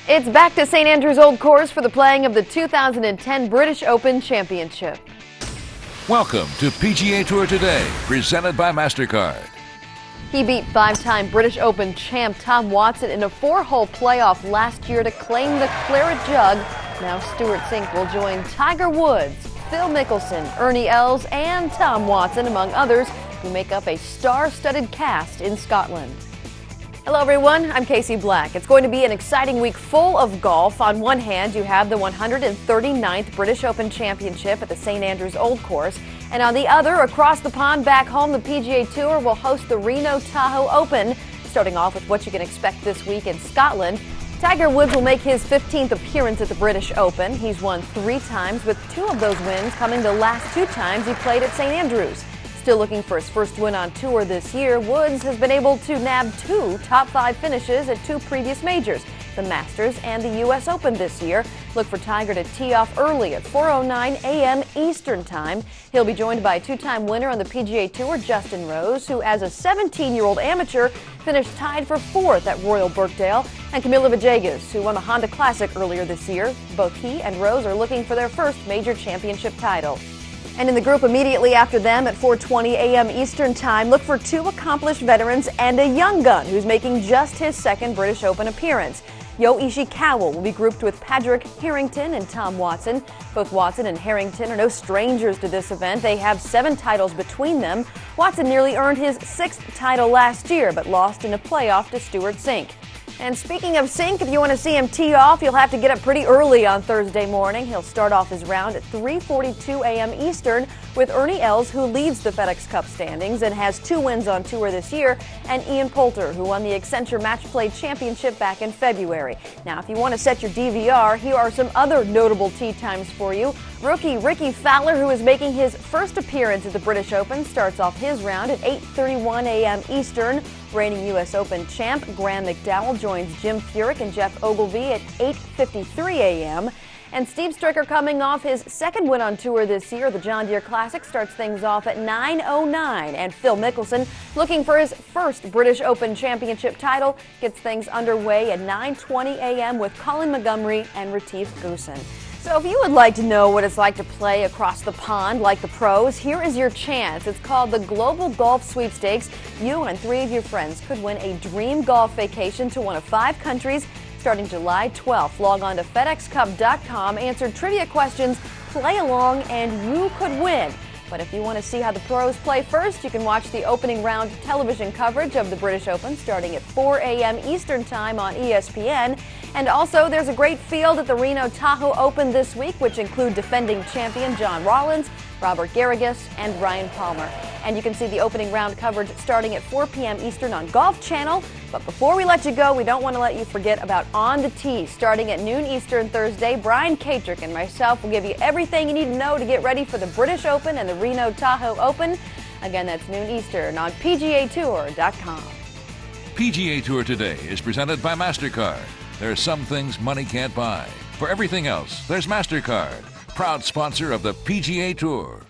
It's back to St. Andrews Old Course for the playing of the 2010 British Open Championship. Welcome to PGA Tour Today, presented by MasterCard. He beat five-time British Open champ Tom Watson in a four-hole playoff last year to claim the claret jug. Now Stewart Cink will join Tiger Woods, Phil Mickelson, Ernie Els, and Tom Watson, among others, who make up a star-studded cast in Scotland. Hello everyone, I'm Casey Black. It's going to be an exciting week full of golf. On one hand, you have the 139th British Open Championship at the St. Andrews Old Course. And on the other, across the pond back home, the PGA Tour will host the Reno-Tahoe Open. Starting off with what you can expect this week in Scotland, Tiger Woods will make his 15th appearance at the British Open. He's won 3 times, with 2 of those wins coming the last 2 times he played at St. Andrews. Still looking for his first win on tour this year, Woods has been able to nab 2 top 5 finishes at 2 previous majors, the Masters and the U.S. Open this year. Look for Tiger to tee off early at 4:09 a.m. Eastern Time. He'll be joined by 2-time winner on the PGA Tour, Justin Rose, who as a 17-year-old amateur finished tied for 4th at Royal Birkdale, and Camilo Villegas, who won the Honda Classic earlier this year. Both he and Rose are looking for their first major championship title. And in the group immediately after them at 4:20 a.m. Eastern Time, look for 2 accomplished veterans and a young gun who's making just his 2nd British Open appearance. Yo Ishikawa will be grouped with Padraig Harrington and Tom Watson. Both Watson and Harrington are no strangers to this event. They have 7 titles between them. Watson nearly earned his 6th title last year, but lost in a playoff to Stewart Cink. And speaking of Cink, if you want to see him tee off, you'll have to get up pretty early on Thursday morning. He'll start off his round at 3:42 a.m. Eastern with Ernie Els, who leads the FedEx Cup standings and has 2 wins on tour this year, and Ian Poulter, who won the Accenture Match Play Championship back in February. Now, if you want to set your DVR, here are some other notable tee times for you. Rookie Ricky Fowler, who is making his first appearance at the British Open, starts off his round at 8:31 a.m. Eastern. Reigning U.S. Open champ Graham McDowell joins Jim Furyk and Jeff Ogilvy at 8:53 a.m. And Steve Stricker, coming off his 2nd win on tour this year, the John Deere Classic, starts things off at 9:09. And Phil Mickelson, looking for his first British Open Championship title, gets things underway at 9:20 a.m. with Colin Montgomery and Retief Goosen. So if you would like to know what it's like to play across the pond like the pros, here is your chance. It's called the Global Golf Sweepstakes. You and 3 of your friends could win a dream golf vacation to one of 5 countries starting July 12th. Log on to FedExCup.com, answer trivia questions, play along, and you could win. But if you want to see how the pros play first, you can watch the opening round television coverage of the British Open starting at 4 a.m. Eastern Time on ESPN. And also, there's a great field at the Reno-Tahoe Open this week, which include defending champion John Rollins, Robert Garrigus, and Ryan Palmer. And you can see the opening round coverage starting at 4 p.m. Eastern on Golf Channel. But before we let you go, we don't want to let you forget about On the Tee. Starting at noon Eastern Thursday, Brian Katrick and myself will give you everything you need to know to get ready for the British Open and the Reno-Tahoe Open. Again, that's noon Eastern on PGATour.com. PGA Tour Today is presented by MasterCard. There are some things money can't buy. For everything else, there's MasterCard, proud sponsor of the PGA Tour.